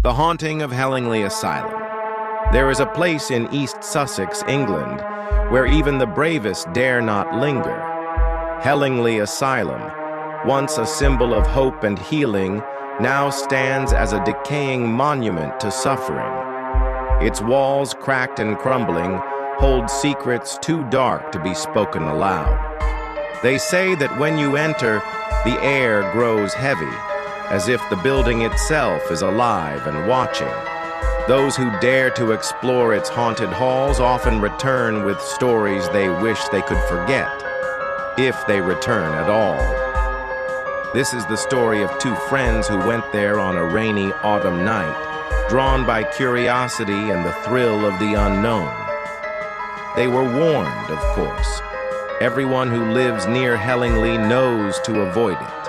The Haunting of Hellingly Asylum. There is a place in East Sussex, England, where even the bravest dare not linger. Hellingly Asylum, once a symbol of hope and healing, now stands as a decaying monument to suffering. Its walls, cracked and crumbling, hold secrets too dark to be spoken aloud. They say that when you enter, the air grows heavy, as if the building itself is alive and watching. Those who dare to explore its haunted halls often return with stories they wish they could forget, if they return at all. This is the story of two friends who went there on a rainy autumn night, drawn by curiosity and the thrill of the unknown. They were warned, of course. Everyone who lives near Hellingly knows to avoid it.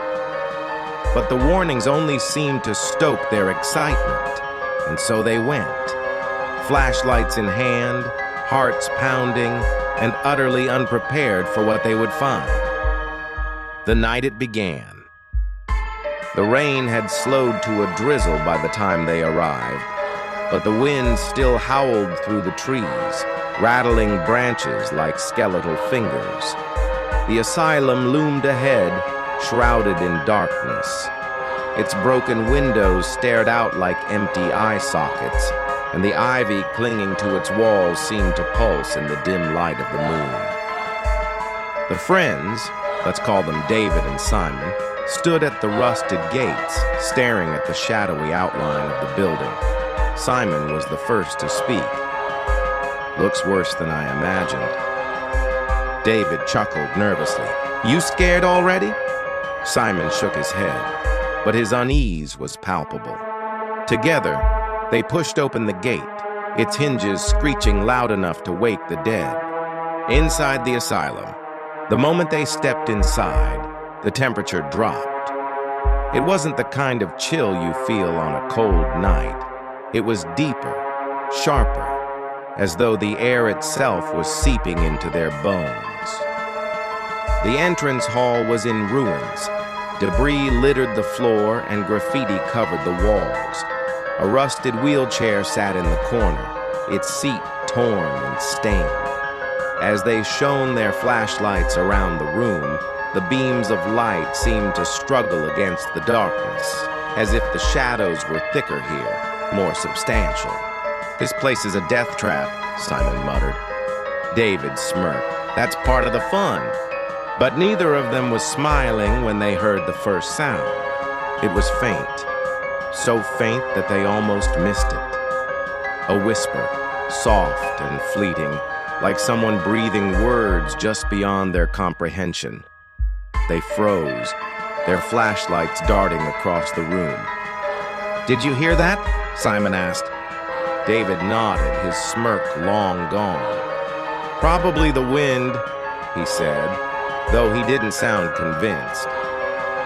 But the warnings only seemed to stoke their excitement, and so they went. Flashlights in hand, hearts pounding, and utterly unprepared for what they would find. The night it began. The rain had slowed to a drizzle by the time they arrived, but the wind still howled through the trees, rattling branches like skeletal fingers. The asylum loomed ahead, shrouded in darkness. Its broken windows stared out like empty eye sockets, and the ivy clinging to its walls seemed to pulse in the dim light of the moon. The friends, let's call them David and Simon, stood at the rusted gates, staring at the shadowy outline of the building. Simon was the first to speak. "Looks worse than I imagined." David chuckled nervously. "You scared already?" Simon shook his head, but his unease was palpable. Together, they pushed open the gate, its hinges screeching loud enough to wake the dead. Inside the asylum, the moment they stepped inside, the temperature dropped. It wasn't the kind of chill you feel on a cold night. It was deeper, sharper, as though the air itself was seeping into their bones. The entrance hall was in ruins. Debris littered the floor and graffiti covered the walls. A rusted wheelchair sat in the corner, its seat torn and stained. As they shone their flashlights around the room, the beams of light seemed to struggle against the darkness, as if the shadows were thicker here, more substantial. "This place is a death trap," Simon muttered. David smirked. "That's part of the fun." But neither of them was smiling when they heard the first sound. It was faint, so faint that they almost missed it. A whisper, soft and fleeting, like someone breathing words just beyond their comprehension. They froze, their flashlights darting across the room. "Did you hear that?" Simon asked. David nodded, his smirk long gone. "Probably the wind," he said, though he didn't sound convinced.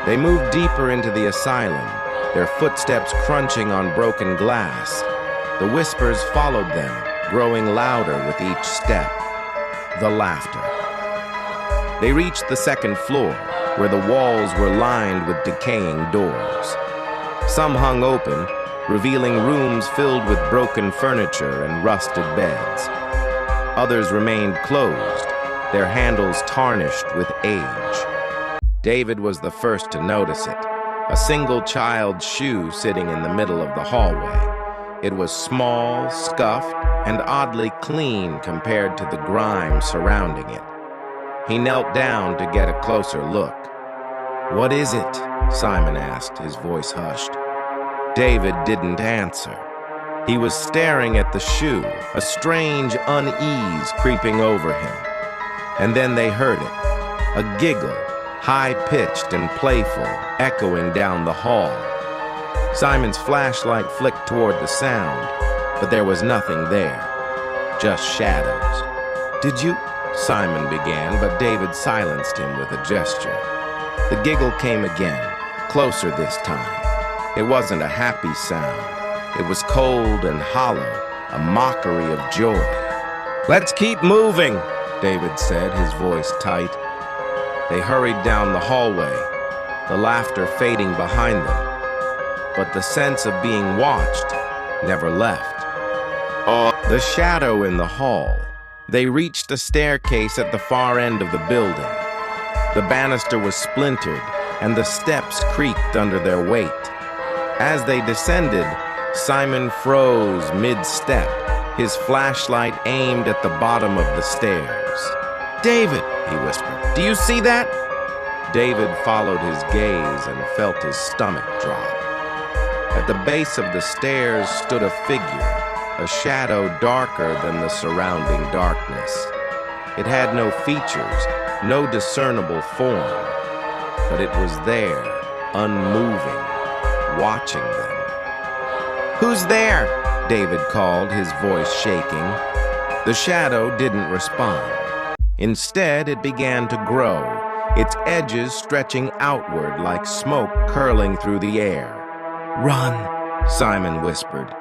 They moved deeper into the asylum, their footsteps crunching on broken glass. The whispers followed them, growing louder with each step. The laughter. They reached the second floor, where the walls were lined with decaying doors. Some hung open, revealing rooms filled with broken furniture and rusted beds. Others remained closed, their handles tarnished with age. David was the first to notice it, a single child's shoe sitting in the middle of the hallway. It was small, scuffed, and oddly clean compared to the grime surrounding it. He knelt down to get a closer look. "What is it?" Simon asked, his voice hushed. David didn't answer. He was staring at the shoe, a strange unease creeping over him. And then they heard it, a giggle, high-pitched and playful, echoing down the hall. Simon's flashlight flicked toward the sound, but there was nothing there, just shadows. "Did you?" Simon began, but David silenced him with a gesture. The giggle came again, closer this time. It wasn't a happy sound. It was cold and hollow, a mockery of joy. "Let's keep moving," David said, his voice tight. They hurried down the hallway, the laughter fading behind them. but the sense of being watched never left. The shadow in the hall. They reached a staircase at the far end of the building. The banister was splintered, and the steps creaked under their weight. As they descended, Simon froze mid-step, his flashlight aimed at the bottom of the stairs. "David," he whispered, "do you see that?" David followed his gaze and felt his stomach drop. At the base of the stairs stood a figure, a shadow darker than the surrounding darkness. It had no features, no discernible form, but it was there, unmoving, watching them. "Who's there?" David called, his voice shaking. The shadow didn't respond. Instead, it began to grow, its edges stretching outward like smoke curling through the air. "Run," Simon whispered.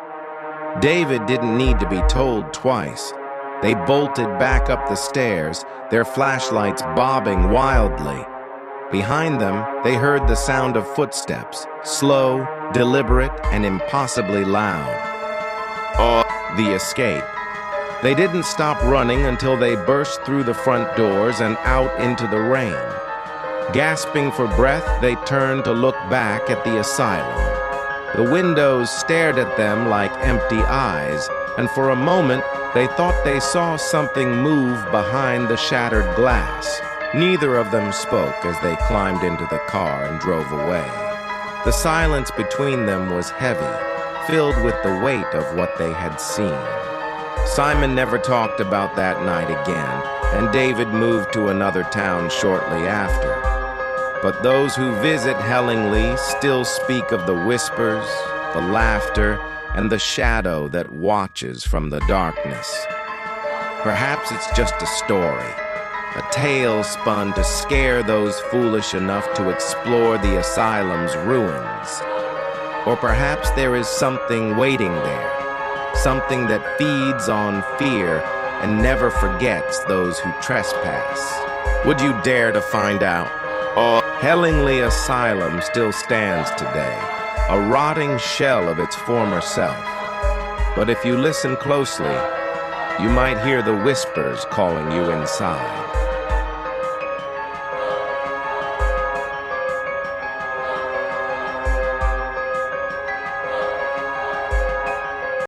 David didn't need to be told twice. They bolted back up the stairs, their flashlights bobbing wildly. Behind them, they heard the sound of footsteps, slow, deliberate, and impossibly loud. The escape. They didn't stop running until they burst through the front doors and out into the rain. Gasping for breath, they turned to look back at the asylum. The windows stared at them like empty eyes, and for a moment, they thought they saw something move behind the shattered glass. Neither of them spoke as they climbed into the car and drove away. The silence between them was heavy, filled with the weight of what they had seen. Simon never talked about that night again, and David moved to another town shortly after. But those who visit Hellingly still speak of the whispers, the laughter, and the shadow that watches from the darkness. Perhaps it's just a story, a tale spun to scare those foolish enough to explore the asylum's ruins. Or perhaps there is something waiting there, something that feeds on fear and never forgets those who trespass. Would you dare to find out? Hellingly Asylum still stands today, a rotting shell of its former self. But if you listen closely, you might hear the whispers calling you inside.